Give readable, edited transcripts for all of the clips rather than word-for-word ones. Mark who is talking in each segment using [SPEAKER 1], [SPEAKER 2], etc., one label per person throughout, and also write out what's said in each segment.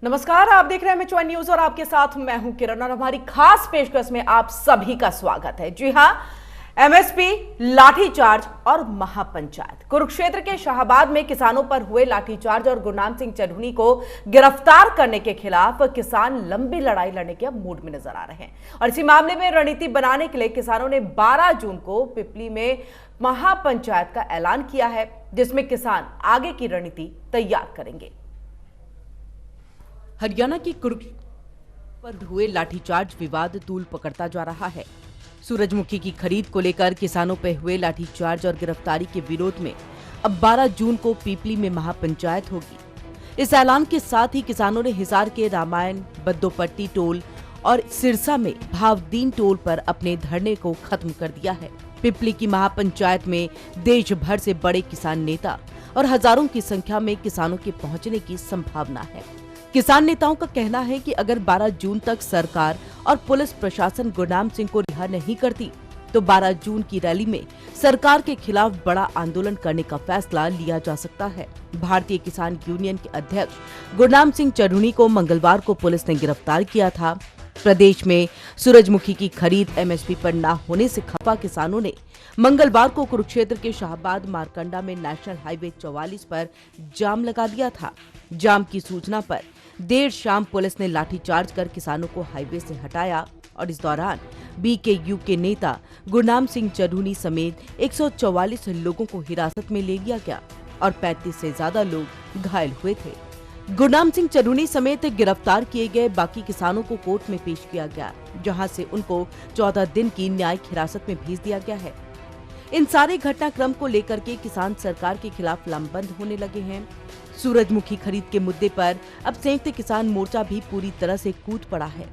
[SPEAKER 1] नमस्कार, आप देख रहे हैं M1 न्यूज और आपके साथ मैं हूं किरण और हमारी खास पेशकश में आप सभी का स्वागत है। जी हां, एमएसपी, लाठीचार्ज और महापंचायत। कुरुक्षेत्र के शाहबाद में किसानों पर हुए लाठीचार्ज और गुरनाम सिंह चढ़ूनी को गिरफ्तार करने के खिलाफ किसान लंबी लड़ाई लड़ने के मूड में नजर आ रहे हैं और इसी मामले में रणनीति बनाने के लिए किसानों ने 12 जून को पिपली में महापंचायत का ऐलान किया है, जिसमें किसान आगे की रणनीति तैयार करेंगे। हरियाणा की कुरुक्षेत्र पर हुए लाठीचार्ज विवाद तूल पकड़ता जा रहा है। सूरजमुखी की खरीद को लेकर किसानों पर हुए लाठीचार्ज और गिरफ्तारी के विरोध में अब 12 जून को पीपली में महापंचायत होगी। इस ऐलान के साथ ही किसानों ने हिसार के रामायण, बद्दोपट्टी टोल और सिरसा में भावदीन टोल पर अपने धरने को खत्म कर दिया है। पिपली की महापंचायत में देश भर से बड़े किसान नेता और हजारों की संख्या में किसानों के पहुंचने की संभावना है। किसान नेताओं का कहना है कि अगर 12 जून तक सरकार और पुलिस प्रशासन गुरनाम सिंह को रिहा नहीं करती तो 12 जून की रैली में सरकार के खिलाफ बड़ा आंदोलन करने का फैसला लिया जा सकता है। भारतीय किसान यूनियन के अध्यक्ष गुरनाम सिंह चढ़ूनी को मंगलवार को पुलिस ने गिरफ्तार किया था। प्रदेश में सूरजमुखी की खरीद एमएसपी पर न होने से खफा किसानों ने मंगलवार को कुरुक्षेत्र के शाहबाद मारकंडा में नेशनल हाईवे 44 पर जाम लगा दिया था। जाम की सूचना पर देर शाम पुलिस ने लाठीचार्ज कर किसानों को हाईवे से हटाया और इस दौरान बीकेयू के नेता गुरनाम सिंह चढ़ूनी समेत 144 लोगों को हिरासत में ले लिया गया और 35 से ज्यादा लोग घायल हुए थे। गुरनाम सिंह चढ़ूनी समेत गिरफ्तार किए गए बाकी किसानों को कोर्ट में पेश किया गया, जहां से उनको 14 दिन की न्यायिक हिरासत में भेज दिया गया है। इन सारे घटनाक्रम को लेकर के किसान सरकार के खिलाफ लामबंद होने लगे हैं। सूरजमुखी खरीद के मुद्दे पर अब संयुक्त किसान मोर्चा भी पूरी तरह से कूद पड़ा है।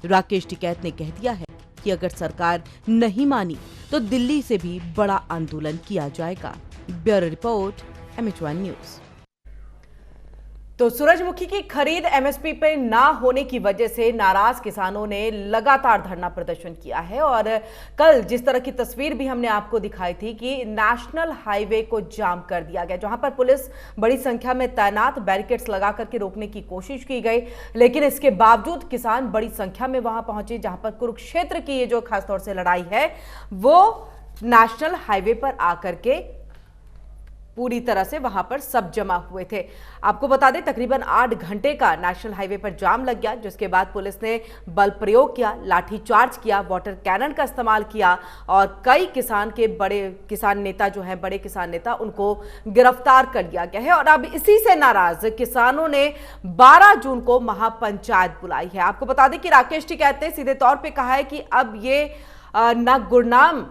[SPEAKER 1] राकेश टिकैत ने कह दिया है कि अगर सरकार नहीं मानी तो दिल्ली से भी बड़ा आंदोलन किया जाएगा। Bureau report, M1 news. तो सूरजमुखी की खरीद एमएसपी पे ना होने की वजह से नाराज किसानों ने लगातार धरना प्रदर्शन किया है और कल जिस तरह की तस्वीर भी हमने आपको दिखाई थी कि नेशनल हाईवे को जाम कर दिया गया, जहां पर पुलिस बड़ी संख्या में तैनात, बैरिकेड्स लगा करके रोकने की कोशिश की गई, लेकिन इसके बावजूद किसान बड़ी संख्या में वहां पहुंचे, जहां पर कुरुक्षेत्र की ये जो खासतौर से लड़ाई है वो नेशनल हाईवे पर आकर के पूरी तरह से वहां पर सब जमा हुए थे। आपको बता दें, तकरीबन 8 घंटे का नेशनल हाईवे पर जाम लग गया, जिसके बाद पुलिस ने बल प्रयोग किया, लाठीचार्ज किया, वाटर कैनन का इस्तेमाल किया और कई बड़े किसान नेता उनको गिरफ्तार कर लिया गया है। और अब इसी से नाराज किसानों ने 12 जून को महापंचायत बुलाई है। आपको बता दें कि राकेश टिकैत ने सीधे तौर पर कहा है कि अब ये ना गुरनाम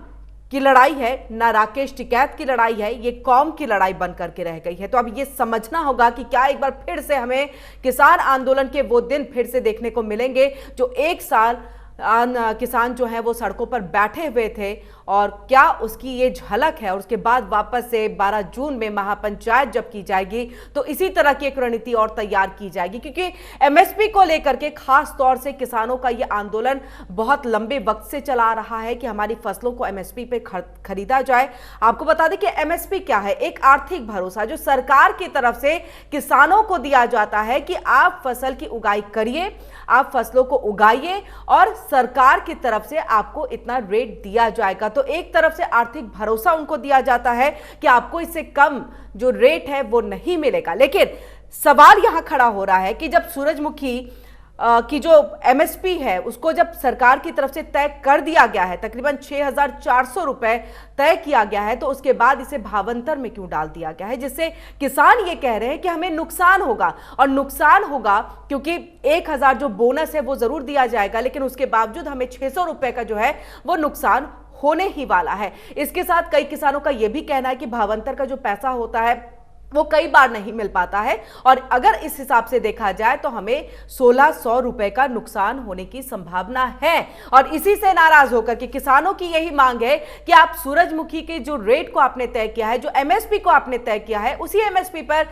[SPEAKER 1] की लड़ाई है, ना राकेश टिकैत की लड़ाई है, ये कौम की लड़ाई बन करके रह गई है। तो अब ये समझना होगा कि क्या एक बार फिर से हमें किसान आंदोलन के वो दिन फिर से देखने को मिलेंगे जो एक साल किसान जो है वो सड़कों पर बैठे हुए थे, और क्या उसकी ये झलक है। और उसके बाद वापस से 12 जून में महापंचायत जब की जाएगी तो इसी तरह की एक रणनीति और तैयार की जाएगी, क्योंकि एमएसपी को लेकर के खास तौर से किसानों का ये आंदोलन बहुत लंबे वक्त से चला आ रहा है कि हमारी फसलों को एमएसपी पे खरीदा जाए। आपको बता दें कि एमएसपी क्या है, एक आर्थिक भरोसा जो सरकार की तरफ से किसानों को दिया जाता है कि आप फसल की उगाई करिए, आप फसलों को उगाइए और सरकार की तरफ से आपको इतना रेट दिया जाएगा। तो एक तरफ से आर्थिक भरोसा उनको दिया जाता है कि आपको इससे कम जो रेट है वो नहीं मिलेगा। लेकिन सवाल यहां खड़ा हो रहा है कि जब सूरजमुखी की जो एमएसपी है उसको जब सरकार की तरफ से तय कर दिया गया है, तकरीबन 6,400 रुपए तय किया गया है, तो उसके बाद इसे भावांतर में क्यों डाल दिया गया है, जिससे किसान ये कह रहे हैं कि हमें नुकसान होगा। और नुकसान होगा क्योंकि 1,000 जो बोनस है वो जरूर दिया जाएगा, लेकिन उसके बावजूद हमें 600 रुपए का जो है वो नुकसान होने ही वाला है। इसके साथ कई किसानों का यह भी कहना है कि भावांतर का जो पैसा होता है वो कई बार नहीं मिल पाता है, और अगर इस हिसाब से देखा जाए तो हमें 1,600 रुपए का नुकसान होने की संभावना है। और इसी से नाराज होकर के किसानों की यही मांग है कि आप सूरजमुखी के जो रेट को आपने तय किया है, जो एमएसपी को आपने तय किया है, उसी एमएसपी पर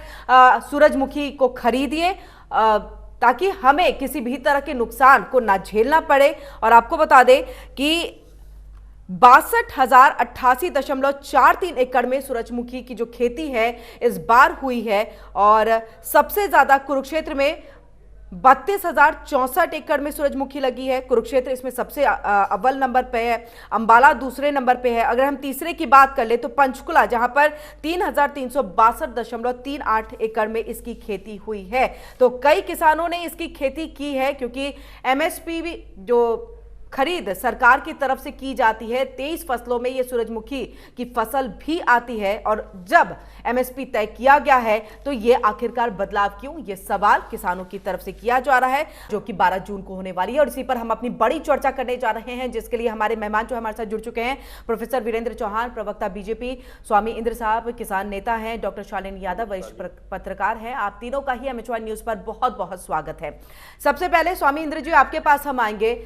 [SPEAKER 1] सूरजमुखी को खरीदिए ताकि हमें किसी भी तरह के नुकसान को ना झेलना पड़े। और आपको बता दें कि 62,088.43 एकड़ में सूरजमुखी की जो खेती है इस बार हुई है, और सबसे ज्यादा कुरुक्षेत्र में 32,064 एकड़ में सूरजमुखी लगी है। कुरुक्षेत्र इसमें सबसे अव्वल नंबर पे है, अंबाला दूसरे नंबर पे है। अगर हम तीसरे की बात कर ले तो पंचकुला, जहां पर 3,362.38 एकड़ में इसकी खेती हुई है। तो कई किसानों ने इसकी खेती की है, क्योंकि एमएसपी भी जो खरीद सरकार की तरफ से की जाती है, 23 फसलों में ये सूरजमुखी की फसल भी आती है। और जब एमएसपी तय किया गया है तो ये आखिरकार बदलाव क्यों, ये सवाल किसानों की तरफ से किया जा रहा है, जो कि 12 जून को होने वाली है। और इसी पर हम अपनी बड़ी चर्चा करने जा रहे हैं, जिसके लिए हमारे मेहमान जो हमारे साथ जुड़ चुके हैं, प्रोफेसर वीरेंद्र चौहान, प्रवक्ता बीजेपी, स्वामी इंद्र साहब, किसान नेता हैं, डॉक्टर शालिनी यादव, वरिष्ठ पत्रकार हैं। आप तीनों का ही एमएचवाई न्यूज पर बहुत बहुत स्वागत है। सबसे पहले स्वामी इंद्र जी, आपके पास हम आएंगे।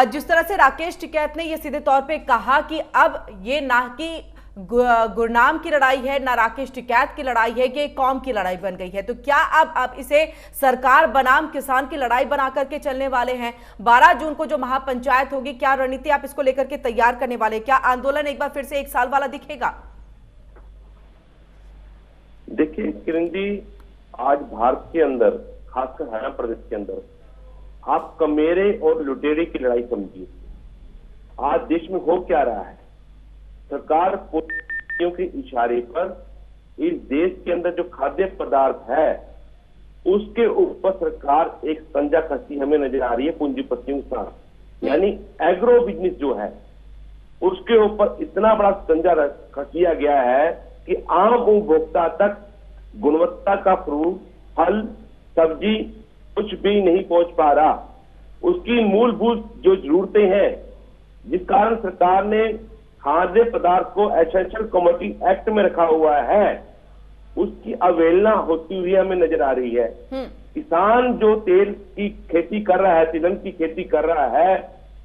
[SPEAKER 1] जिस तरह से राकेश टिकैत ने यह सीधे तौर पे कहा कि अब ये ना कि गुरनाम की लड़ाई है, ना राकेश टिकैत की लड़ाई है, कि कौम की लड़ाई बन गई है, तो क्या अब आप इसे सरकार बनाम किसान की लड़ाई बना करके चलने वाले हैं? 12 जून को जो महापंचायत होगी, क्या रणनीति आप इसको लेकर के तैयार करने वाले? क्या आंदोलन एक बार फिर से 1 साल वाला दिखेगा?
[SPEAKER 2] देखिए किरण जी, आज भारत के अंदर, खासकर हरियाणा प्रदेश के अंदर, आप कमेरे और लुटेरे की लड़ाई समझिए। आज देश में हो क्या रहा है? सरकार पूंजीपतियों के इशारे पर इस देश के अंदर जो खाद्य पदार्थ है उसके ऊपर सरकार एक संजा कसती हमें नजर आ रही है पूंजीपतियों के साथ। यानी एग्रो बिजनेस जो है उसके ऊपर इतना बड़ा संजा कसिया गया है कि आम उपभोक्ता तक गुणवत्ता का फ्रूट, फल, सब्जी कुछ भी नहीं पहुंच पा रहा। उसकी मूलभूत जो जरूरतें हैं, जिस कारण सरकार ने खाद्य पदार्थ को एसेंशियल कमोडिटी एक्ट में रखा हुआ है, उसकी अवहेलना होती हुई हमें नजर आ रही है। किसान जो तेल की खेती कर रहा है, तिलहन की खेती कर रहा है,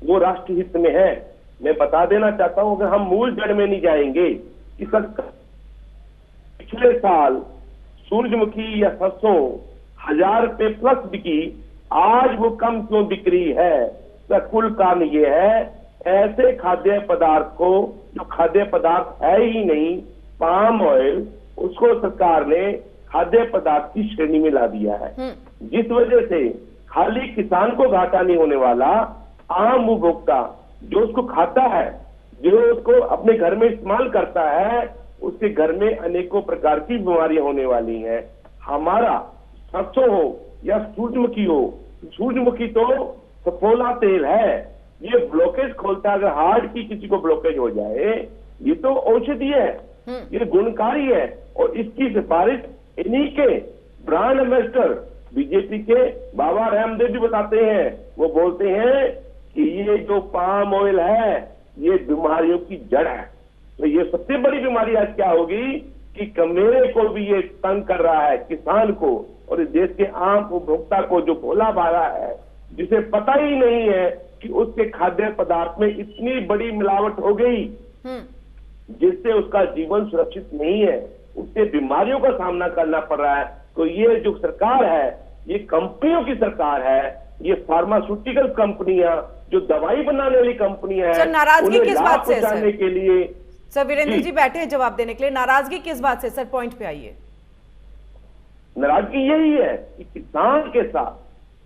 [SPEAKER 2] वो राष्ट्र हित में है। मैं बता देना चाहता हूं, अगर हम मूल जड़ में नहीं जाएंगे कि पिछले साल सूरजमुखी या सरसों 1000 रुपए प्लस बिकी, आज वो कम क्यों बिक रही है? तो कुल कारण ये है, ऐसे खाद्य पदार्थ को, जो खाद्य पदार्थ है ही नहीं, पाम ऑयल, उसको सरकार ने खाद्य पदार्थ की श्रेणी में ला दिया है, जिस वजह से खाली किसान को घाटा नहीं होने वाला, आम उपभोक्ता जो उसको खाता है, जो उसको अपने घर में इस्तेमाल करता है, उसके घर में अनेकों प्रकार की बीमारियां होने वाली हैं। हमारा सरसों हो या सूरजमुखी हो, सूरजमुखी तो सफोला तेल है, ये ब्लॉकेज खोलता है। अगर हार्ट की किसी को ब्लॉकेज हो जाए, ये तो औषधि है, ये गुणकारी है। और इसकी सिफारिश इन्हीं के ब्रांड एम्बेसडर बीजेपी के बाबा रामदेव जी बताते हैं। वो बोलते हैं कि ये जो पाम ऑयल है ये बीमारियों की जड़ है। तो ये सबसे बड़ी बीमारी आज क्या होगी कि कमेरे को भी ये तंग कर रहा है, किसान को और इस देश के आम उपभोक्ता को, जो भोला भाला है, जिसे पता ही नहीं है कि उसके खाद्य पदार्थ में इतनी बड़ी मिलावट हो गई जिससे उसका जीवन सुरक्षित नहीं है, उससे बीमारियों का सामना करना पड़ रहा है। तो ये जो सरकार है, ये कंपनियों की सरकार है, ये फार्मास्यूटिकल कंपनियां, जो दवाई बनाने वाली कंपनियां हैं,
[SPEAKER 1] नाराजगी किस बात से
[SPEAKER 2] है के लिए?
[SPEAKER 1] सर वीरेंद्र जी बैठे हैं जवाब देने के लिए। नाराजगी किस बात से सर? पॉइंट पे आइए।
[SPEAKER 2] नाराजगी यही है कि किसान के साथ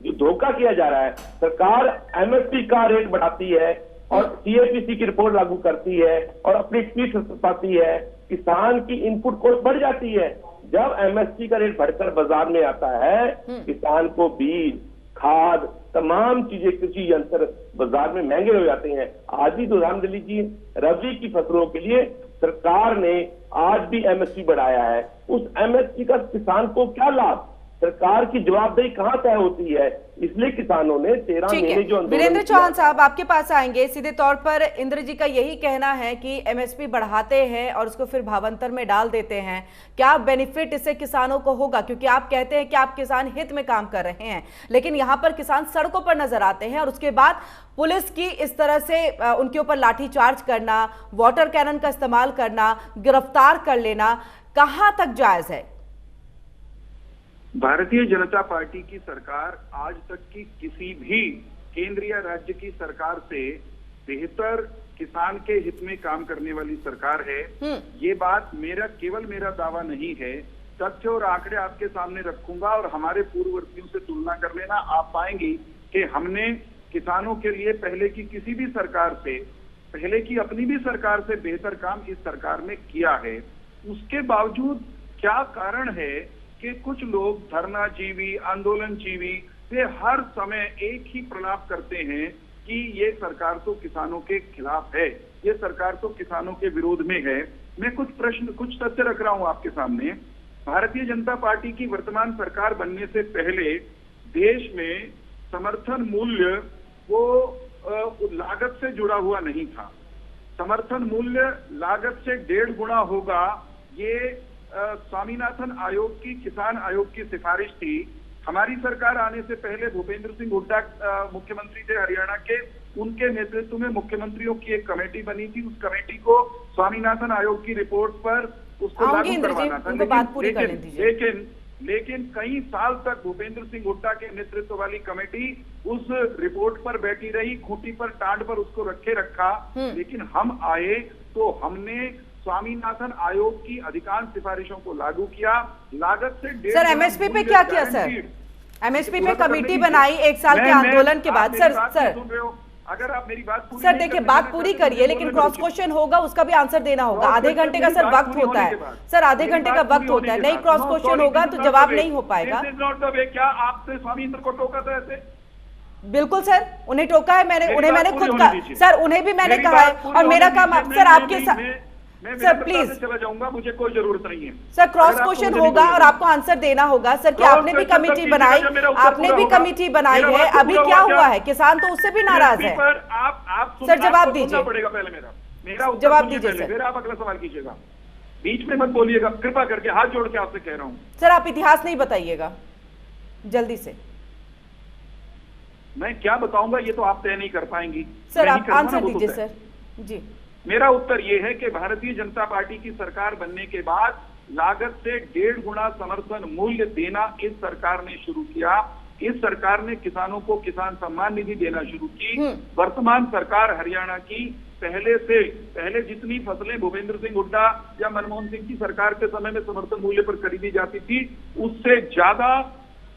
[SPEAKER 2] जो धोखा किया जा रहा है, सरकार एमएसपी का रेट बढ़ाती है और सीएपीसी की रिपोर्ट लागू करती है और अपनी फीस पाती है, किसान की इनपुट कॉस्ट बढ़ जाती है। जब एमएसपी का रेट बढ़कर बाजार में आता है, किसान को बीज, खाद, तमाम चीजें, कृषि यंत्र बाजार में महंगे हो जाते हैं। आज ही उदाहरण ले लीजिए, रबी की फसलों के लिए सरकार ने आज भी एमएसपी बढ़ाया है। उस एमएसपी का किसान को क्या लाभ? सरकार की जवाबदेही कहां तय होती है? इसलिए किसानों ने 13 महीने जो
[SPEAKER 1] वीरेंद्र चौहान साहब आपके पास आएंगे। सीधे तौर पर इंद्र जी का यही कहना है कि एमएसपी बढ़ाते हैं और उसको फिर भावांतर में डाल देते हैं। क्या बेनिफिट इससे किसानों को होगा? क्योंकि आप कहते हैं कि आप किसान हित में काम कर रहे हैं, लेकिन यहाँ पर किसान सड़कों पर नजर आते हैं और उसके बाद पुलिस की इस तरह से उनके ऊपर लाठीचार्ज करना, वाटर कैनन का इस्तेमाल करना, गिरफ्तार कर लेना, कहां तक जायज है?
[SPEAKER 3] भारतीय जनता पार्टी की सरकार आज तक की किसी भी केंद्र या राज्य की सरकार से बेहतर किसान के हित में काम करने वाली सरकार है। ये बात केवल मेरा दावा नहीं है, तथ्य और आंकड़े आपके सामने रखूंगा और हमारे पूर्ववर्तियों से तुलना कर लेना, आप पाएंगे कि हमने किसानों के लिए पहले की किसी भी सरकार से, पहले की अपनी भी सरकार से बेहतर काम इस सरकार ने किया है। उसके बावजूद क्या कारण है कि कुछ लोग धरनाजीवी, आंदोलनजीवी वे हर समय एक ही प्रलाप करते हैं कि ये सरकार तो किसानों के खिलाफ है, ये सरकार तो किसानों के विरोध में है। मैं कुछ तथ्य रख रहा हूं आपके सामने। भारतीय जनता पार्टी की वर्तमान सरकार बनने से पहले देश में समर्थन मूल्य वो लागत से जुड़ा हुआ नहीं था। समर्थन मूल्य लागत से 1.5 गुना होगा, ये स्वामीनाथन आयोग की, किसान आयोग की सिफारिश थी। हमारी सरकार आने से पहले भूपेंद्र सिंह हुड्डा मुख्यमंत्री थे हरियाणा के, उनके नेतृत्व में मुख्यमंत्रियों की एक कमेटी बनी थी। उस कमेटी को स्वामीनाथन आयोग की रिपोर्ट पर उसको लागू करवाना था। लेकिन कई साल तक भूपेंद्र सिंह हुड्डा के नेतृत्व वाली कमेटी उस रिपोर्ट पर बैठी रही, खूंटी पर टांड पर उसको रखा। लेकिन हम आए तो हमने स्वामीनाथन आयोग की अधिकांश सिफारिशों को लागू किया। लागत से 1.5
[SPEAKER 1] सर एमएसपी पे क्या किया सर? एमएसपी पे कमेटी बनाई 1 साल के आंदोलन के बाद। सर
[SPEAKER 3] अगर आप मेरी बात पूरी
[SPEAKER 1] सर देखिए, बात पूरी करिए, लेकिन क्रॉस क्वेश्चन होगा, उसका भी आंसर देना होगा। आधे घंटे का सर वक्त होता है, सर आधे घंटे का वक्त होता है। नहीं क्रॉस क्वेश्चन होगा तो जवाब नहीं हो पाएगा।
[SPEAKER 3] क्या आपसे स्वामीन्द्र को टोका था ऐसे?
[SPEAKER 1] बिल्कुल सर, उन्हें टोका है मैंने, उन्हें मैंने खुद कहा सर, उन्हें भी मैंने कहा है। और मेरा काम सर आपके साथ, सर प्लीज
[SPEAKER 3] चला जाऊंगा, मुझे कोई जरूरत नहीं है
[SPEAKER 1] सर। क्रॉस क्वेश्चन होगा और आपको आंसर देना होगा सर कि आपने भी कमेटी बनाई, आपने भी कमेटी बनाई है, अभी क्या हुआ है? किसान तो उससे भी नाराज है। सर जवाब दीजिए,
[SPEAKER 3] पहले मेरा
[SPEAKER 1] जवाब दीजिए सर,
[SPEAKER 3] फिर आप अगला सवाल कीजिएगा। बीच में मत बोलिएगा, कृपा करके हाथ जोड़ के आपसे कह रहा हूँ।
[SPEAKER 1] सर आप इतिहास नहीं बताइएगा जल्दी से।
[SPEAKER 3] मैं क्या बताऊंगा ये तो आप तय नहीं कर पाएंगी।
[SPEAKER 1] सर आप आंसर दीजिए सर जी।
[SPEAKER 3] मेरा उत्तर यह है कि भारतीय जनता पार्टी की सरकार बनने के बाद लागत से 1.5 गुना समर्थन मूल्य देना इस सरकार ने शुरू किया। इस सरकार ने किसानों को किसान सम्मान निधि देना शुरू की। वर्तमान सरकार हरियाणा की पहले जितनी फसलें भूपेंद्र सिंह हुड्डा या मनमोहन सिंह की सरकार के समय में समर्थन मूल्य पर खरीदी जाती थी, उससे ज्यादा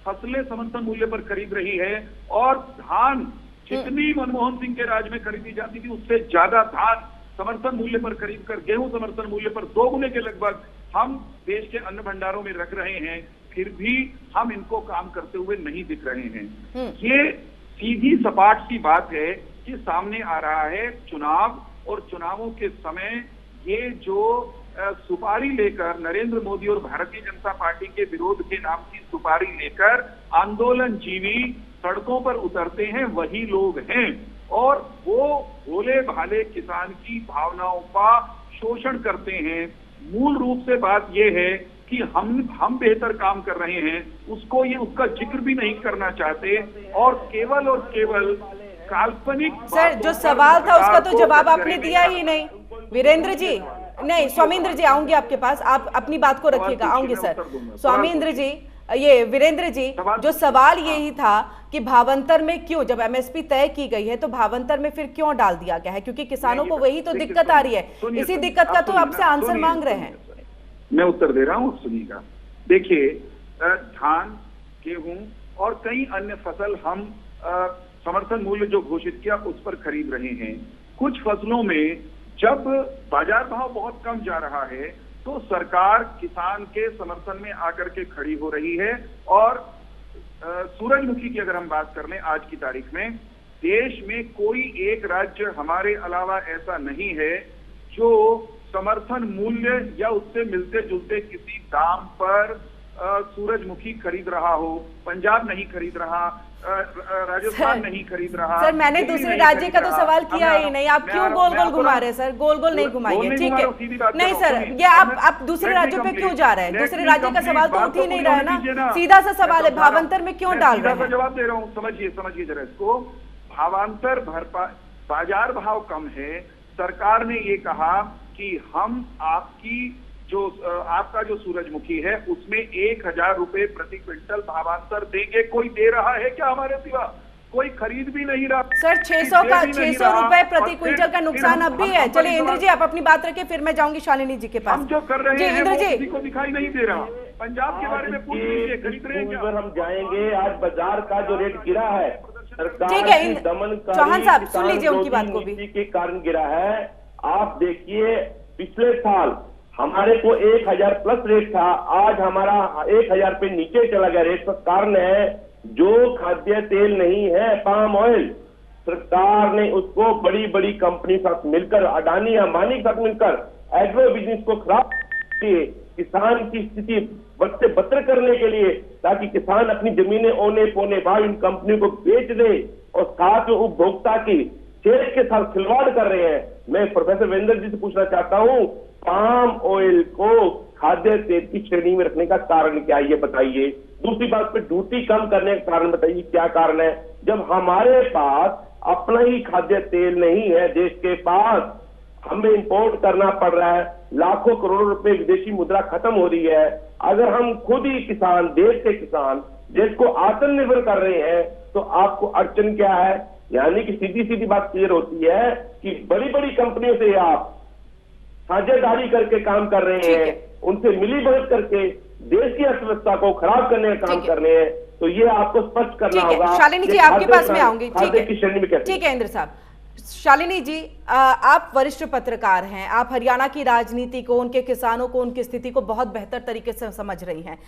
[SPEAKER 3] फसलें समर्थन मूल्य पर खरीद रही है। और धान जितनी मनमोहन सिंह के राज में खरीदी जाती थी, उससे ज्यादा धान समर्थन मूल्य पर खरीद कर, गेहूं समर्थन मूल्य पर 2 गुने के लगभग हम देश के अन्न भंडारों में रख रहे हैं। फिर भी हम इनको काम करते हुए नहीं दिख रहे हैं। ये सीधी सपाट सी बात है कि सामने आ रहा है चुनाव, और चुनावों के समय ये जो सुपारी लेकर नरेंद्र मोदी और भारतीय जनता पार्टी के विरोध के नाम की सुपारी लेकर आंदोलनजीवी सड़कों पर उतरते हैं, वही लोग हैं। और वो भोले भाले किसान की भावनाओं का शोषण करते हैं। मूल रूप से बात यह है कि हम बेहतर काम कर रहे हैं, उसका जिक्र भी नहीं करना चाहते, और केवल काल्पनिक।
[SPEAKER 1] सर जो सवाल था उसका तो जवाब आपने दिया ही नहीं। वीरेंद्र जी, नहीं स्वामीन्द्र जी आऊंगी आपके पास, आप अपनी बात को रखिएगा, आऊंगी सर। स्वामीन्द्र जी, ये वीरेंद्र जी, जो सवाल यही था कि भावांतर में क्यों, जब एमएसपी तय की गई है तो भावांतर में फिर क्यों डाल दिया गया है? क्योंकि किसानों को वही तो दिक्कत आ रही है, इसी दिक्कत का तो आपसे आंसर मांग रहे हैं।
[SPEAKER 3] मैं उत्तर दे रहा हूं, सुनिएगा। देखिए, धान, गेहूं और कई अन्य फसल हम समर्थन मूल्य जो घोषित किया उस पर खरीद रहे हैं। कुछ फसलों में जब बाजार भाव बहुत कम जा रहा है तो सरकार किसान के समर्थन में आकर के खड़ी हो रही है। और सूरजमुखी की अगर हम बात कर लें आज की तारीख में, देश में कोई एक राज्य हमारे अलावा ऐसा नहीं है जो समर्थन मूल्य या उससे मिलते जुलते किसी दाम पर सूरजमुखी खरीद रहा हो। पंजाब नहीं खरीद रहा, राजस्थान नहीं खरीद रहा।
[SPEAKER 1] सर मैंने दूसरे राज्य का तो सवाल किया ही नहीं, आप क्यों गोल गोल घुमा रहे हैं सर? गोल गोल नहीं घुमाइए, ठीक है? नहीं सर, ये आप दूसरे राज्यों पे क्यों जा रहे हैं? दूसरे राज्य का सवाल तो उठ ही नहीं रहा है ना, सीधा सा सवाल है, भावांतर में क्यों डाल रहे हैं?
[SPEAKER 3] जवाब दे रहा हूँ, समझिए जरा इसको। भावांतर बाजार भाव कम है। सरकार ने ये कहा कि हम आपका जो सूरजमुखी है उसमें 1000 रुपए प्रति क्विंटल भावांतर देंगे। कोई दे रहा है क्या हमारे सिवा? कोई खरीद भी नहीं रहा।
[SPEAKER 1] सर 600 रुपए प्रति क्विंटल का नुकसान अब भी है। चलिए इंद्र जी आप अपनी बात रखें, फिर मैं जाऊंगी शालिनी जी के पास।
[SPEAKER 3] हम जो कर रहे हैं
[SPEAKER 1] इंद्र जी
[SPEAKER 3] किसी को दिखाई नहीं दे रहा। पंजाब के बारे में पूछ लीजिए, खरीद रहे हैं क्या?
[SPEAKER 2] हम जाएंगे, आज बाजार का जो रेट गिरा है सरकार
[SPEAKER 1] ठीक है,
[SPEAKER 2] की दमनकारी
[SPEAKER 1] चौहान साहब सुन लीजिए उनकी बात को भी।
[SPEAKER 2] नीति के कारण गिरा है। आप देखिए पिछले साल हमारे को 1000 प्लस रेट था, आज हमारा 1000 पे नीचे चला गया रेट। का कारण है जो खाद्य तेल नहीं है पाम ऑयल, सरकार ने उसको बड़ी बड़ी कंपनी साथ मिलकर, अडानी अंबानी के साथ मिलकर एग्रो बिजनेस को खराब किए, किसान की स्थिति बद से बदतर करने के लिए, ताकि किसान अपनी जमीनें औने पौने भाव इन कंपनियों को बेच दे और साथ में उपभोक्ता की सेहत के साथ खिलवाड़ कर रहे हैं। मैं प्रोफेसर वीरेंद्र जी से पूछना चाहता हूं, पाम ऑयल को खाद्य तेल की श्रेणी में रखने का कारण क्या है, ये बताइए। दूसरी बात पे ड्यूटी कम करने का कारण बताइए, क्या कारण है? जब हमारे पास अपना ही खाद्य तेल नहीं है, देश के पास हमें इंपोर्ट करना पड़ रहा है, लाखों करोड़ों रुपए विदेशी मुद्रा खत्म हो रही है। अगर हम खुद ही किसान, देश के किसान देश को आत्मनिर्भर कर रहे हैं, तो आपको अड़चन क्या है? यानी कि सीधी सीधी बात क्लियर होती है कि बड़ी बड़ी कंपनियों से आप साझेदारी करके काम कर रहे हैं, उनसे मिली भगत करके देश की अर्थव्यवस्था को खराब करने का काम कर रहे हैं। तो ये आपको स्पष्ट करना होगा।
[SPEAKER 1] शालिनी जी आपके पास में आऊंगी। ठीक है इंद्र साहब। शालिनी जी, आप वरिष्ठ पत्रकार हैं, आप हरियाणा की राजनीति को, उनके किसानों को, उनकी स्थिति को बहुत बेहतर तरीके से समझ रही हैं।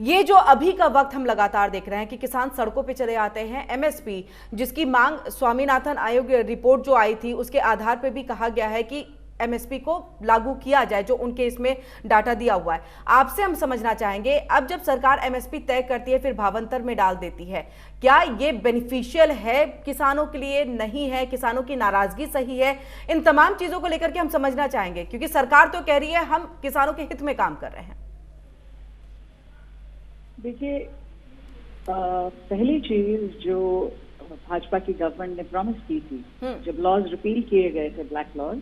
[SPEAKER 1] ये जो अभी का वक्त हम लगातार देख रहे हैं कि किसान सड़कों पे चले आते हैं, एमएसपी जिसकी मांग स्वामीनाथन आयोग रिपोर्ट जो आई थी उसके आधार पे भी कहा गया है कि एमएसपी को लागू किया जाए, जो उनके इसमें डाटा दिया हुआ है। आपसे हम समझना चाहेंगे, अब जब सरकार एमएसपी तय करती है फिर भावांतर में डाल देती है, क्या ये बेनिफिशियल है किसानों के लिए? नहीं है? किसानों की नाराजगी सही है? इन तमाम चीजों को लेकर के हम समझना चाहेंगे, क्योंकि सरकार तो कह रही है हम किसानों के हित में काम कर रहे हैं।
[SPEAKER 4] देखिए, पहली चीज जो भाजपा की गवर्नमेंट ने प्रॉमिस की थी जब लॉज रिपील किए गए थे, ब्लैक लॉज,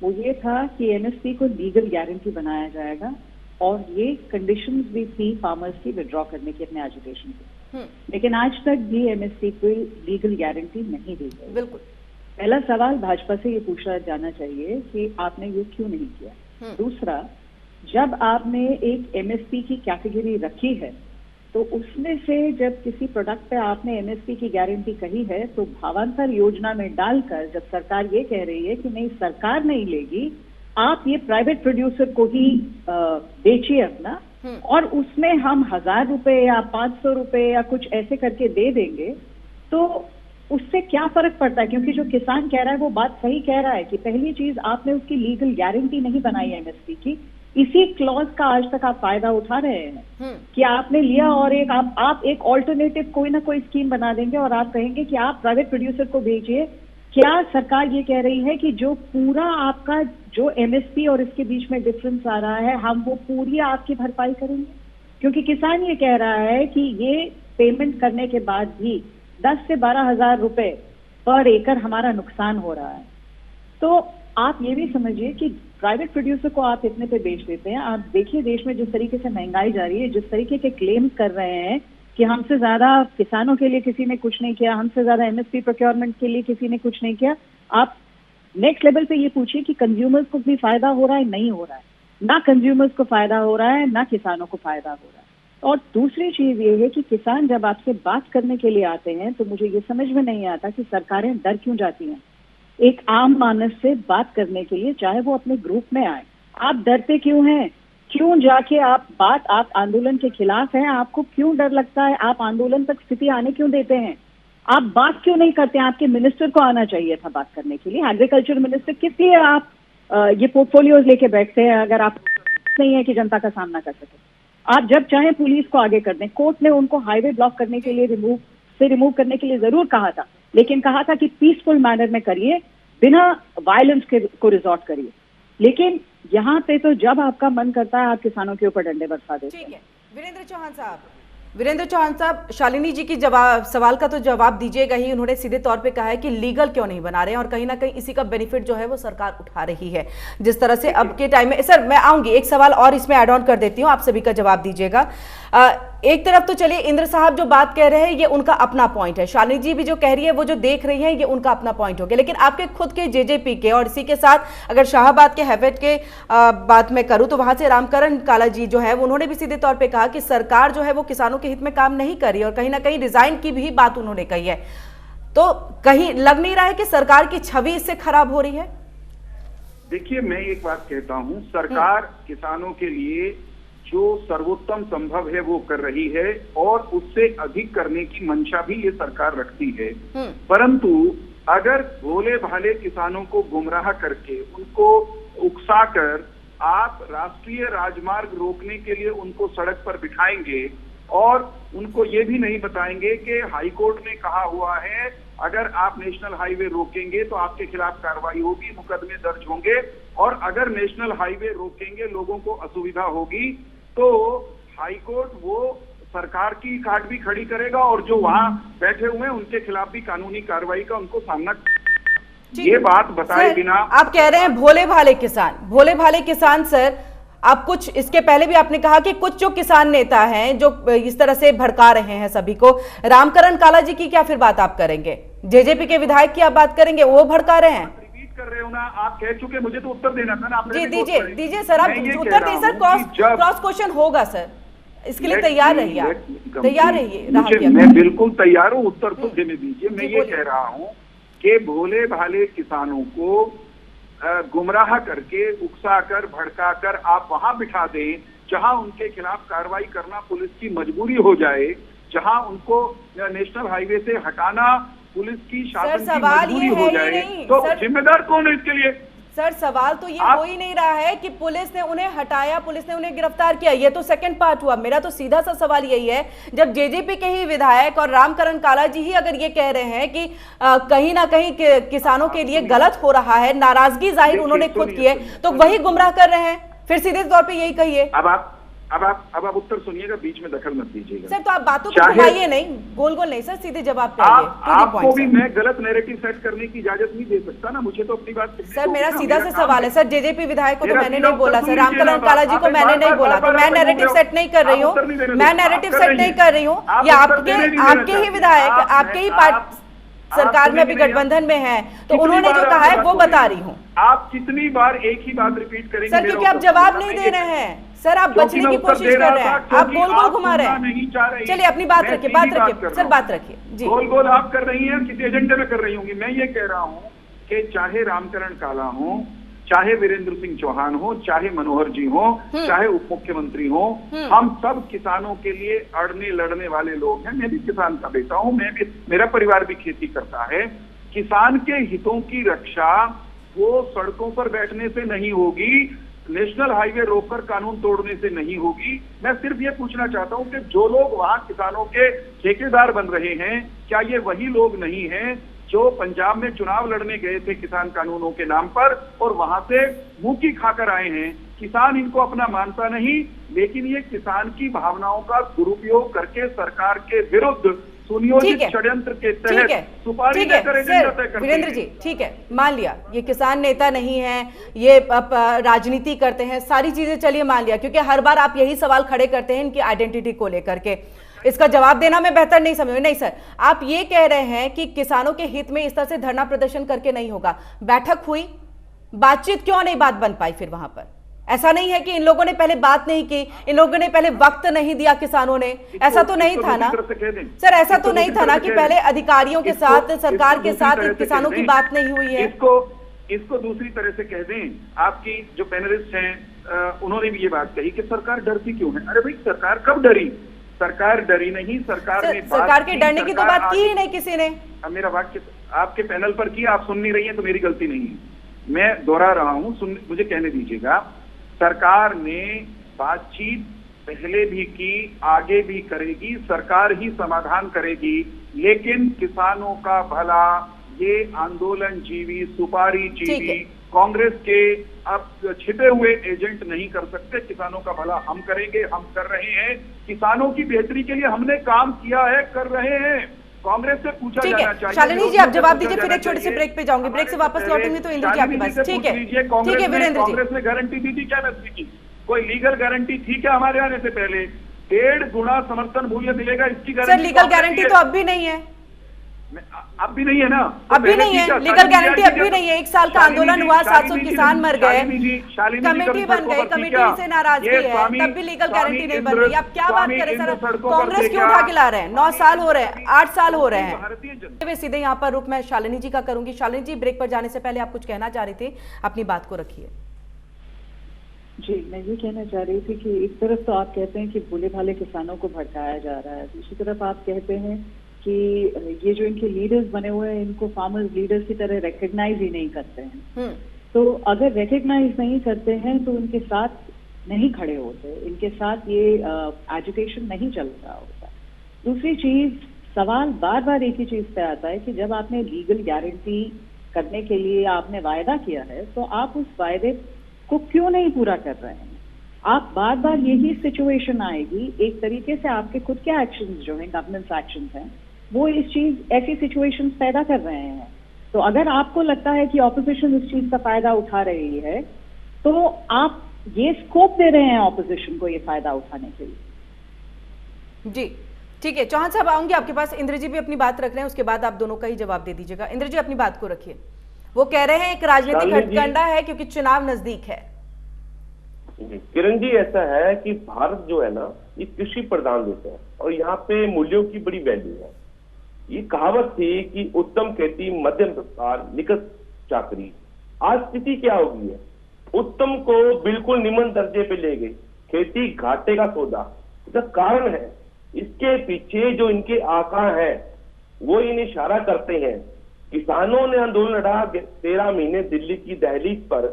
[SPEAKER 4] वो ये था कि एमएसपी को लीगल गारंटी बनाया जाएगा, और ये कंडीशंस भी थी फार्मर्स की विड्रॉ करने की अपने एजुकेशन की। लेकिन आज तक भी एमएसपी को लीगल गारंटी नहीं दी गई।
[SPEAKER 1] बिल्कुल।
[SPEAKER 4] पहला सवाल भाजपा से ये पूछा जाना चाहिए कि आपने ये क्यों नहीं किया। दूसरा, जब आपने एक एमएसपी की कैटेगरी रखी है, तो उसमें से जब किसी प्रोडक्ट पे आपने एमएसपी की गारंटी कही है, तो भावांतर योजना में डालकर जब सरकार ये कह रही है कि नहीं सरकार नहीं लेगी, आप ये प्राइवेट प्रोड्यूसर को ही बेचिए अपना, और उसमें हम 1000 रुपए या 500 रुपए या कुछ ऐसे करके दे देंगे, तो उससे क्या फर्क पड़ता है? क्योंकि जो किसान कह रहा है वो बात सही कह रहा है कि पहली चीज आपने उसकी लीगल गारंटी नहीं बनाई एमएसपी की। इसी क्लॉज का आज तक आप फायदा उठा रहे हैं कि आपने लिया और एक आप एक ऑल्टरनेटिव कोई ना कोई स्कीम बना देंगे और आप कहेंगे कि आप प्राइवेट प्रोड्यूसर को भेजिए। क्या सरकार ये कह रही है कि जो पूरा आपका जो एमएसपी और इसके बीच में डिफरेंस आ रहा है, हम वो पूरी आपकी भरपाई करेंगे? क्योंकि किसान ये कह रहा है कि ये पेमेंट करने के बाद भी 10 से 12 हजार रुपए पर एकड़ हमारा नुकसान हो रहा है। तो आप ये भी समझिए कि प्राइवेट प्रोड्यूसर को आप इतने पे बेच देते हैं। आप देखिए देश में जिस तरीके से महंगाई जा रही है, जिस तरीके के क्लेम्स कर रहे हैं कि हमसे ज्यादा किसानों के लिए किसी ने कुछ नहीं किया, हमसे ज्यादा एमएसपी प्रोक्योरमेंट के लिए किसी ने कुछ नहीं किया। आप नेक्स्ट लेवल पे ये पूछिए कि कंज्यूमर्स को भी फायदा हो रहा है? नहीं हो रहा है। ना कंज्यूमर्स को फायदा हो रहा है, ना किसानों को फायदा हो रहा है। और दूसरी चीज ये है कि किसान जब आपसे बात करने के लिए आते हैं, तो मुझे ये समझ में नहीं आता कि सरकारें डर क्यों जाती हैं एक आम मानस से बात करने के लिए, चाहे वो अपने ग्रुप में आए। आप डरते क्यों हैं? क्यों जाके आप आंदोलन के खिलाफ हैं? आपको क्यों डर लगता है? आप आंदोलन तक स्थिति आने क्यों देते हैं? आप बात क्यों नहीं करते? आपके मिनिस्टर को आना चाहिए था बात करने के लिए। एग्रीकल्चर मिनिस्टर, किस लिए आप ये पोर्टफोलियोज लेके बैठते हैं अगर आप नहीं है कि जनता का सामना कर सके? आप जब चाहे पुलिस को आगे कर दें। कोर्ट ने उनको हाईवे ब्लॉक करने के लिए रिमूव करने के लिए जरूर कहा था, लेकिन कहा था कि पीसफुल मैनर में करिए, बिना वायलेंस को रिजॉर्ट करिए। लेकिन यहाँ पे तो जब आपका मन करता है आप किसानों के ऊपर डंडे बरसा देते हैं।
[SPEAKER 1] ठीक है, वीरेंद्र चौहान साहब, शालिनी जी की सवाल का तो जवाब दीजिएगा ही। उन्होंने सीधे तौर पे कहा है कि लीगल क्यों नहीं बना रहे हैं, और कहीं ना कहीं इसी का बेनिफिट जो है वो सरकार उठा रही है जिस तरह से अब के टाइम में। सर मैं आऊंगी, एक सवाल और इसमें ऐड ऑन कर देती हूँ, आप सभी का जवाब दीजिएगा। एक तरफ तो चलिए इंद्र साहब जो बात कह रहे हैं ये उनका अपना पॉइंट है, शालिनी जी भी जो कह रही है वो जो देख रही है ये उनका अपना पॉइंट हो गया, लेकिन आपके खुद के जेजेपी के और इसी के साथ अगर शाहाबाद के हैफेड के बात में करूं तो वहां से रामकरण काला जी जो है उन्होंने भी सीधे तौर पे कहा कि सरकार जो है वो किसानों के हित में काम नहीं कर रही और कहीं ना कहीं रिजाइन की भी बात उन्होंने कही है। तो कहीं लग नहीं रहा है कि सरकार की छवि इससे खराब हो रही है?
[SPEAKER 3] देखिए, मैं एक बात कहता हूं, सरकार किसानों के लिए जो सर्वोत्तम संभव है वो कर रही है और उससे अधिक करने की मंशा भी ये सरकार रखती है। परंतु अगर भोले भाले किसानों को गुमराह करके उनको उकसाकर आप राष्ट्रीय राजमार्ग रोकने के लिए उनको सड़क पर बिठाएंगे और उनको ये भी नहीं बताएंगे कि हाईकोर्ट ने कहा हुआ है अगर आप नेशनल हाईवे रोकेंगे तो आपके खिलाफ कार्रवाई होगी, मुकदमे दर्ज होंगे, और अगर नेशनल हाईवे रोकेंगे लोगों को असुविधा होगी तो हाईकोर्ट वो सरकार की काट भी खड़ी करेगा और जो वहां बैठे हुए हैं उनके खिलाफ भी कानूनी कार्रवाई का उनको सामना। ये बात बताए बिना
[SPEAKER 1] आप कह रहे हैं भोले भाले किसान सर, आप कुछ इसके पहले भी आपने कहा कि कुछ जो किसान नेता हैं जो इस तरह से भड़का रहे हैं सभी को, रामकरण काला जी की क्या फिर बात आप करेंगे? जेजेपी के विधायक की आप बात करेंगे, वो भड़का रहे हैं?
[SPEAKER 3] कर रहे हो ना, आप कह चुके, मुझे तो उत्तर देना था ना आपने।
[SPEAKER 1] जी दीजिए सर, आप उत्तर दीजिए सर, क्रॉस क्वेश्चन होगा सर, इसके लिए तैयार रहिए, आप तैयार रहिए।
[SPEAKER 3] मैं बिल्कुल तैयार हूँ, उत्तर तो देने दीजिए। मैं ये कह रहा हूँ कि भोले भाले किसानों को गुमराह करके उकसाकर भड़काकर आप वहां बिठा दें जहां उनके खिलाफ कार्रवाई करना पुलिस की मजबूरी हो जाए, जहां उनको नेशनल हाईवे से हटाना पुलिस की शासन की मजबूरी हो जाए, तो जिम्मेदार कौन है इसके लिए?
[SPEAKER 1] सर सवाल तो ये हो ही नहीं रहा है कि पुलिस ने उन्हें हटाया, पुलिस ने उन्हें गिरफ्तार किया, ये तो सेकंड पार्ट हुआ। मेरा तो सीधा सा सवाल यही है, जब जेजेपी के ही विधायक और रामकरण काला जी ही अगर ये कह रहे हैं कि कहीं ना कहीं किसानों के लिए गलत हो रहा है, नाराजगी जाहिर उन्होंने खुद की है, तो वही गुमराह कर रहे हैं, फिर सीधे तौर पे यही कहिए।
[SPEAKER 3] अब आप उत्तर सुनिएगा, बीच में दखल मत दीजिएगा
[SPEAKER 1] सर। तो आप बातों को घुमाइए नहीं, गोल गोल नहीं सर, सीधे जवाब करिए।
[SPEAKER 3] आपको भी मैं गलत नैरेटिव सेट करने की इजाजत नहीं दे सकता ना, मुझे तो अपनी बात।
[SPEAKER 1] सर मेरा सीधा सा सवाल है सर, जेजेपी विधायक को तो मैंने नहीं बोला सर, रामकरण काला जी को मैंने नहीं बोला, तो मैं नैरेटिव सेट नहीं कर रही हूँ, मैं नैरेटिव सेट नहीं कर रही हूँ। ये आपके ही विधायक, आपके ही पार्टी सरकार में अभी गठबंधन में है, तो उन्होंने जो कहा है वो बता रही हूँ।
[SPEAKER 3] आप कितनी बार एक ही बात रिपीट करेंगे
[SPEAKER 1] सर? क्योंकि आप जवाब नहीं दे रहे हैं सर, आप बचने की कोशिश कर रहे हैं, आप गोल गोल घुमा रहे हैं। चलिए अपनी बात रखिए सर, बात रखिए जी।
[SPEAKER 3] गोल गोल आप कर रही हैं, किसी एजेंडे में कर रही होंगी। मैं ये कह रहा हूँ कि चाहे रामकरण काला हो, चाहे वीरेंद्र सिंह चौहान हो, चाहे मनोहर जी हो, चाहे उप मुख्यमंत्री हो, हम सब किसानों के लिए अड़ने लड़ने वाले लोग हैं। मैं भी किसान का बेटा हूँ, मेरा परिवार भी खेती करता है। किसान के हितों की रक्षा वो सड़कों पर बैठने से नहीं होगी, नेशनल हाईवे रोककर कानून तोड़ने से नहीं होगी। मैं सिर्फ ये पूछना चाहता हूं कि जो लोग वहां किसानों के ठेकेदार बन रहे हैं, क्या ये वही लोग नहीं हैं जो पंजाब में चुनाव लड़ने गए थे किसान कानूनों के नाम पर और वहां से मुंह की खाकर आए हैं? किसान इनको अपना मानता नहीं, लेकिन ये किसान की भावनाओं का दुरुपयोग करके सरकार के विरुद्ध सुनियोजित षड्यंत्र के तहत सुपारी लेकर एजेंडा तय करते हैं।
[SPEAKER 1] वीरेंद्र जी ठीक है, मान लिया ये किसान नेता नहीं है, ये राजनीति करते हैं, सारी चीजें चलिए मान लिया, क्योंकि हर बार आप यही सवाल खड़े करते हैं इनकी आइडेंटिटी को लेकर के। इसका जवाब देना मैं बेहतर नहीं समझ नहीं सर, आप ये कह रहे हैं कि किसानों के हित में इस तरह से धरना प्रदर्शन करके नहीं होगा। बैठक हुई, बातचीत क्यों नहीं बात बन पाई फिर वहां पर? ऐसा नहीं है कि इन लोगों ने पहले बात नहीं की, इन लोगों ने पहले वक्त नहीं दिया किसानों ने, ऐसा तो नहीं था ना सर, ऐसा तो नहीं था ना कि पहले अधिकारियों के साथ, सरकार के साथ किसानों की बात नहीं हुई है?
[SPEAKER 3] इसको दूसरी तरह से कह दें। आपकी जो पैनलिस्ट हैं उन्होंने भी ये बात कही कि सरकार डरती क्यों है। अरे भाई, सरकार कब डरी? सरकार डरी नहीं, सरकार ने
[SPEAKER 1] सरकार के डरने की तो बात की ही नहीं किसी ने।
[SPEAKER 3] मेरा वाक्य आपके पैनल पर किया, आप सुन नहीं रही है तो मेरी गलती नहीं है, मैं दोहरा रहा हूं, मुझे कहने दीजिएगा। सरकार ने बातचीत पहले भी की, आगे भी करेगी, सरकार ही समाधान करेगी, लेकिन किसानों का भला ये आंदोलन जीवी, सुपारी जीवी कांग्रेस के अब छिपे हुए एजेंट नहीं कर सकते। किसानों का भला हम करेंगे, हम कर रहे हैं। किसानों की बेहतरी के लिए हमने काम किया है, कर रहे हैं। कांग्रेस से पूछा जाना चाहिए।
[SPEAKER 1] शालिनी जी आप जवाब दीजिए, फिर एक छोटे से ब्रेक पे जाऊंगी, ब्रेक से वापस लौटूंगी तो इंद्र जी आपके पास। ठीक है वीरेंद्र जी।
[SPEAKER 3] कांग्रेस ने गारंटी दी थी क्या एमएसपी की? कोई लीगल गारंटी थी क्या हमारे आने से पहले 1.5 गुना समर्थन मूल्य मिलेगा, इसकी
[SPEAKER 1] सर
[SPEAKER 3] गारंटी
[SPEAKER 1] लीगल गारंटी तो अब भी नहीं है,
[SPEAKER 3] अब भी नहीं है ना, तो
[SPEAKER 1] अभी नहीं है लीगल गारंटी, अभी नहीं है। 1 साल का आंदोलन हुआ, 700 किसान मर गए, कमेटी बन गई, कमेटी से नाराजगी है, तब भी लीगल गारंटी नहीं बन रही। आप क्या बात करें सर, कांग्रेस क्यों उठा के ला रहे हैं? 9 साल हो रहे हैं, 8 साल हो रहे हैं। सीधे यहाँ पर रुक मैं शालिनी जी का करूंगी। शालिनी जी, ब्रेक पर जाने से पहले आप कुछ कहना चाह रही थी, अपनी बात को रखिए।
[SPEAKER 4] जी, मैं ये कहना चाह रही थी कि एक तरफ तो आप कहते हैं कि भोले भाले किसानों को भड़काया जा रहा है, दूसरी तरफ आप कहते हैं कि ये जो इनके लीडर्स बने हुए हैं इनको फार्मर्स लीडर्स की तरह रिकग्नाइज ही नहीं करते हैं। तो अगर रिकग्नाइज नहीं करते हैं तो इनके साथ नहीं खड़े होते, इनके साथ ये एजुकेशन नहीं चल रहा होता। दूसरी चीज, सवाल बार बार एक ही चीज पे आता है कि जब आपने लीगल गारंटी करने के लिए आपने वायदा किया है तो आप उस वायदे को क्यों नहीं पूरा कर रहे हैं? आप बार बार यही सिचुएशन आएगी, एक तरीके से आपके खुद के एक्शंस जो हैं, गवर्नेंस एक्शंस हैं, वो इस चीज ऐसी सिचुएशंस पैदा कर रहे हैं। तो अगर आपको लगता है कि ऑपोजिशन इस चीज का फायदा उठा रही है तो आप ये स्कोप दे रहे हैं ऑपोजिशन को ये फायदा उठाने के लिए।
[SPEAKER 1] जी ठीक है, चौहान साहब आऊंगी आपके पास। इंद्र जी भी अपनी बात रख रहे हैं, उसके बाद आप दोनों का ही जवाब दे दीजिएगा। इंद्र जी अपनी बात को रखिए। वो कह रहे हैं एक राजनीतिक हथकंडा है क्योंकि चुनाव नजदीक है।
[SPEAKER 2] किरण जी, ऐसा है कि भारत जो है ना, ये कृषि प्रधान देश है और यहाँ पे मूल्यों की बड़ी वैल्यू है। ये कहावत थी कि उत्तम खेती मध्यम रफ्तार निकट चाकरी। आज स्थिति क्या हो गई है? उत्तम को बिल्कुल निम्न दर्जे पे ले गई, खेती घाटे का सौदा। इसका कारण है, इसके पीछे जो इनके आका हैं वो इन्हें इशारा करते हैं। किसानों ने आंदोलन लड़ा 13 महीने दिल्ली की दहलीज पर।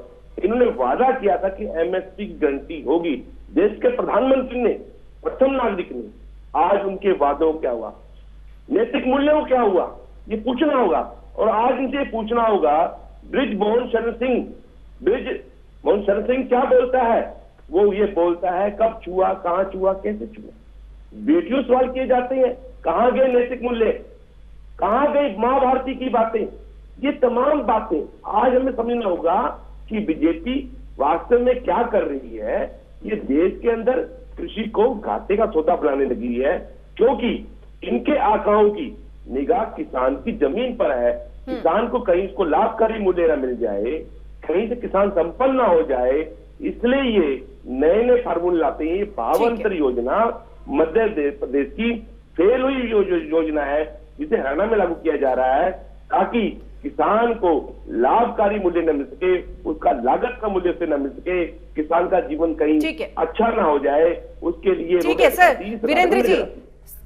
[SPEAKER 2] इन्होंने वादा किया था कि एमएसपी की गारंटी होगी। देश के प्रधानमंत्री ने, प्रथम नागरिक ने, आज उनके वादों क्या हुआ, नैतिक मूल्यों क्या हुआ, ये पूछना होगा। और आज इनसे पूछना होगा, ब्रिजमोहन शरण सिंह क्या बोलता है? वो ये बोलता है कब छुआ, कहां छुआ, कैसे छुआ। बेटियों सवाल किए जाते हैं, कहां गए नैतिक मूल्य, कहां गई मां भारती की बातें। ये तमाम बातें आज हमें समझना होगा कि बीजेपी वास्तव में क्या कर रही है। ये देश के अंदर कृषि को घाटे का सौदा बनाने लगी है, क्योंकि इनके आकाओं की निगाह किसान की जमीन पर है। किसान को कहीं उसको लाभकारी मूल्य न मिल जाए, कहीं से किसान संपन्न ना हो जाए, इसलिए ये नए नए फार्मूले लाते हैं। ये भावांतर योजना मध्य प्रदेश की फेल हुई योजना है, जिसे हरियाणा में लागू किया जा रहा है, ताकि किसान को लाभकारी मूल्य न मिल सके, उसका लागत का मूल्य से न मिल सके, किसान का जीवन कहीं अच्छा ना हो जाए, उसके लिए।
[SPEAKER 1] ठीक है सर, वीरेंद्र जी,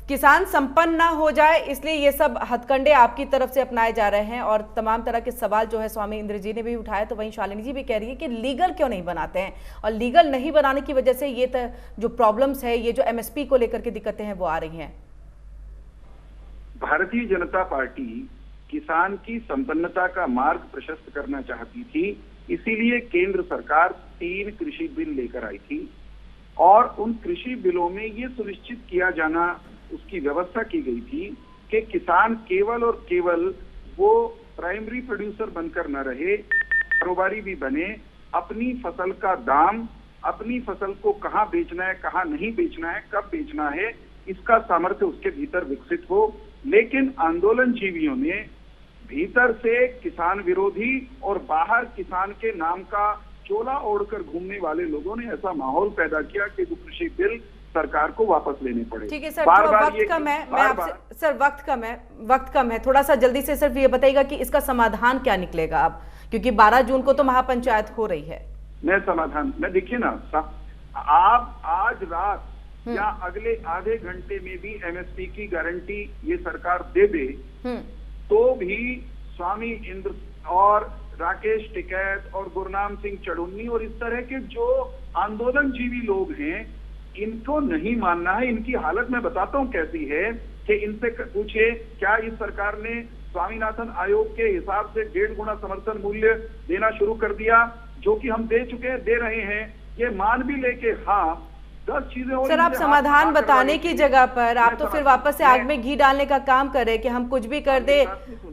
[SPEAKER 1] किसान संपन्न ना हो जाए इसलिए ये सब हथकंडे आपकी तरफ से अपनाए जा रहे हैं और तमाम तरह के सवाल जो है स्वामी इंद्र जी ने भी उठाए। तो वहीं शालिनी जी भी कह रही है कि लीगल क्यों नहीं बनाते हैं, और लीगल नहीं बनाने की वजह से ये जो प्रॉब्लम्स है, ये जो एमएसपी को लेकर के दिक्कतें हैं वो आ रही हैं।
[SPEAKER 3] भारतीय जनता पार्टी किसान की संपन्नता का मार्ग प्रशस्त करना चाहती थी, इसीलिए केंद्र सरकार 3 कृषि बिल लेकर आई थी और उन कृषि बिलों में ये सुनिश्चित किया जाना, उसकी व्यवस्था की गई थी कि किसान केवल और केवल वो प्राइमरी प्रोड्यूसर बनकर न रहे, कारोबारी भी बने, अपनी फसल का दाम, अपनी फसल को कहां बेचना है, कहां नहीं बेचना है, कब बेचना है, इसका सामर्थ्य उसके भीतर विकसित हो। लेकिन आंदोलन जीवियों ने भीतर से किसान विरोधी और बाहर किसान के नाम का चोला ओढ़कर घूमने वाले लोगों ने ऐसा माहौल पैदा किया कि वो कृषि बिल सरकार को वापस लेने पड़े।
[SPEAKER 1] ठीक है सर, वक्त कम है, मैं आपसे सर वक्त कम है, थोड़ा सा जल्दी से सिर्फ ये बताइएगा कि इसका समाधान क्या निकलेगा अब, क्योंकि 12 जून को तो महापंचायत हो रही है।
[SPEAKER 3] मैं देखिए ना, आप आज रात या अगले आधे घंटे में भी एमएसपी की गारंटी ये सरकार दे दे तो भी स्वामी इंद्र और राकेश टिकैत और गुरनाम सिंह चढ़ुन्नी और इस तरह के जो आंदोलन जीवी लोग हैं, इनको नहीं मानना है। इनकी हालत मैं बताता हूं कैसी है कि इनसे पूछे, क्या इस सरकार ने स्वामीनाथन आयोग के हिसाब से 1.5 गुना समर्थन मूल्य देना शुरू कर दिया, जो कि हम दे चुके हैं, दे रहे हैं। ये मान भी लेके हाँ, 10 चीजें और
[SPEAKER 1] सर, आप
[SPEAKER 3] इनसे
[SPEAKER 1] समाधान
[SPEAKER 3] हाथ
[SPEAKER 1] बताने की जगह पर आप तो फिर वापस से आग
[SPEAKER 3] मैं-
[SPEAKER 1] में घी डालने का काम करें कि हम कुछ भी कर दे,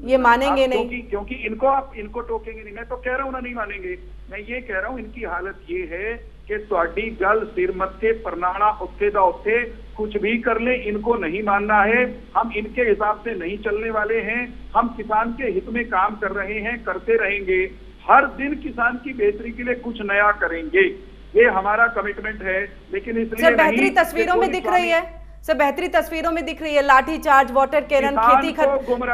[SPEAKER 1] ये मानेंगे नहीं।
[SPEAKER 3] क्योंकि आप इनको टोकेंगे नहीं। मैं तो कह रहा हूँ ना, नहीं मानेंगे। मैं ये कह रहा हूँ, इनकी हालत ये है कि ਤੁਹਾਡੀ गल सिर मत्थे परनाना उत्थे दा उत्थे, कुछ भी कर ले इनको नहीं मानना है। हम इनके हिसाब से नहीं चलने वाले हैं। हम किसान के हित में काम कर रहे हैं, करते रहेंगे। हर दिन किसान की बेहतरी के लिए कुछ नया करेंगे, ये हमारा कमिटमेंट है। लेकिन इसलिए
[SPEAKER 1] सर, बेहतरी तस्वीरों में दिख रही है, सर बेहतरी तस्वीरों में दिख रही है, लाठी चार्ज, वाटर कैनन,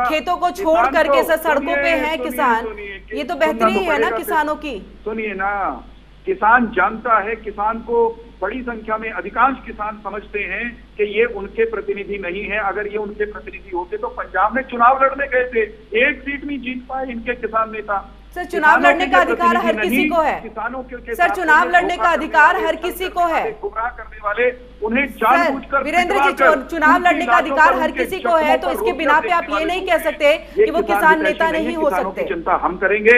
[SPEAKER 1] खेतों को छोड़ करके सर सड़कों पे हैं किसान। ये तो बेहतरी है ना किसानों की।
[SPEAKER 3] सुनिए ना, किसान जानता है, किसान को बड़ी संख्या में अधिकांश किसान समझते हैं कि ये उनके प्रतिनिधि नहीं है। अगर ये उनके प्रतिनिधि होते तो पंजाब में चुनाव लड़ने गए थे, एक सीट नहीं जीत पाए इनके किसान नेता।
[SPEAKER 1] सर, चुनाव लड़ने का अधिकार हर किसी को है।
[SPEAKER 3] किसानों के
[SPEAKER 1] सर, चुनाव लड़ने का अधिकार हर किसी को है।
[SPEAKER 3] गुमराह करने वाले उन्हें जानबूझकर,
[SPEAKER 1] वीरेंद्र जी, चुनाव लड़ने का अधिकार हर किसी को है, तो इसके बिना पे आप ये नहीं कह सकते कि वो किसान नेता नहीं हो सकते।
[SPEAKER 3] चिंता हम करेंगे।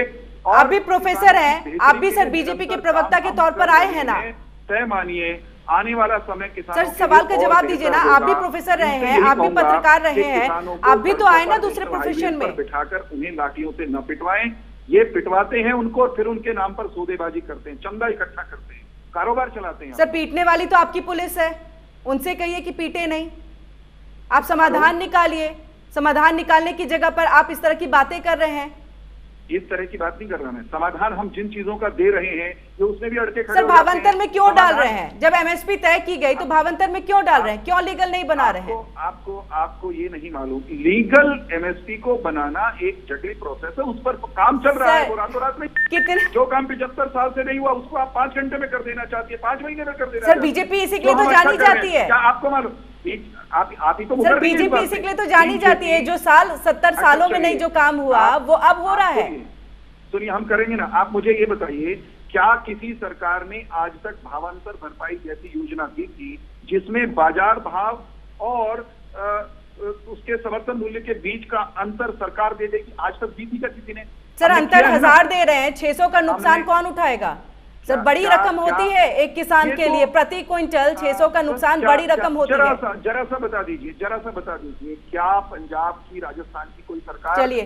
[SPEAKER 1] आप भी प्रोफेसर हैं, आप भी सर बीजेपी के प्रवक्ता के तौर पर आए हैं ना।
[SPEAKER 3] तय मानिए, आने वाला समय किसानों
[SPEAKER 1] सर, सवाल का जवाब दीजिए ना। आप भी प्रोफेसर रहे हैं, आप भी पत्रकार रहे हैं, आप भी तो आए ना दूसरे प्रोफेशन में।
[SPEAKER 3] बिठाकर उन्हें लाठियों से न पिटवाएं। ये पिटवाते हैं उनको और फिर उनके नाम पर सौदेबाजी करते हैं, चंदा इकट्ठा करते हैं, कारोबार चलाते हैं।
[SPEAKER 1] सर, पीटने वाली तो आपकी पुलिस है, उनसे कहिए कि पीटे नहीं। आप समाधान निकालिए। समाधान निकालने की जगह पर आप इस तरह की बातें कर रहे हैं।
[SPEAKER 3] इस तरह की बात नहीं कर रहा मैं। समाधान हम जिन चीजों का दे रहे हैं, जो उसमें भी अड़के खड़े
[SPEAKER 1] सर, भावांतर में क्यों डाल रहे हैं? जब एमएसपी तय की गई तो भावांतर में क्यों डाल रहे हैं? क्यों लीगल नहीं बना रहे हैं?
[SPEAKER 3] आपको ये नहीं मालूम, लीगल एमएसपी को बनाना एक जटिल प्रोसेस है। उस पर काम चल रहा है, वो रातों रात में।
[SPEAKER 1] कितने
[SPEAKER 3] जो काम 75 साल से नहीं हुआ उसको आप 5 घंटे में कर देना चाहती है, 5 महीने में कर देना।
[SPEAKER 1] सर, बीजेपी इसी के लिए तो जानी जाती है।
[SPEAKER 3] क्या आपको मालूम? आप ही तो
[SPEAKER 1] सर, बीजेपी इसी के लिए तो जानी जाती है। जो 70 सालों में नहीं जो काम हुआ वो अब हो रहा है।
[SPEAKER 3] सुनिए, हम करेंगे ना। आप मुझे ये बताइए, क्या किसी सरकार ने आज तक भावांतर भरपाई जैसी योजना दी थी जिसमें बाजार भाव और उसके समर्थन मूल्य के बीच का अंतर सरकार दे देगी? आज तक दी थी क्या किसी ने?
[SPEAKER 1] सर, अंतर 1000 दे रहे हैं, 600 का नुकसान कौन उठाएगा? सर, बड़ी रकम होती है एक किसान के लिए, प्रति क्विंटल 600 का नुकसान बड़ी रकम होती है।
[SPEAKER 3] जरा सा बता दीजिए, क्या पंजाब की, राजस्थान की कोई सरकार?
[SPEAKER 1] चलिए,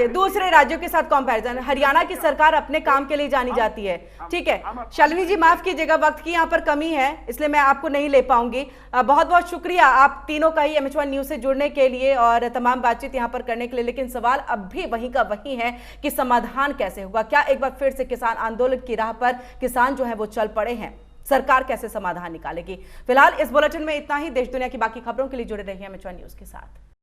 [SPEAKER 1] दूसरे राज्यों के साथ कंपैरिजन, हरियाणा की सरकार अपने काम के लिए जानी जाती है। ठीक है, शालिनी जी माफ कीजिएगा, वक्त की यहाँ पर कमी है इसलिए मैं आपको नहीं ले पाऊंगी। बहुत बहुत शुक्रिया आप तीनों का ही MH1 न्यूज से जुड़ने के लिए और तमाम बातचीत यहाँ पर करने के लिए। लेकिन सवाल अब भी वहीं का वहीं है कि समाधान कैसे होगा? क्या एक बार फिर से किसान आंदोलन की राह पर किसान जो है वो चल पड़े हैं? सरकार कैसे समाधान निकालेगी? फिलहाल इस बुलेटिन में इतना ही। देश दुनिया की बाकी खबरों के लिए जुड़े रहिए MH1 न्यूज के साथ।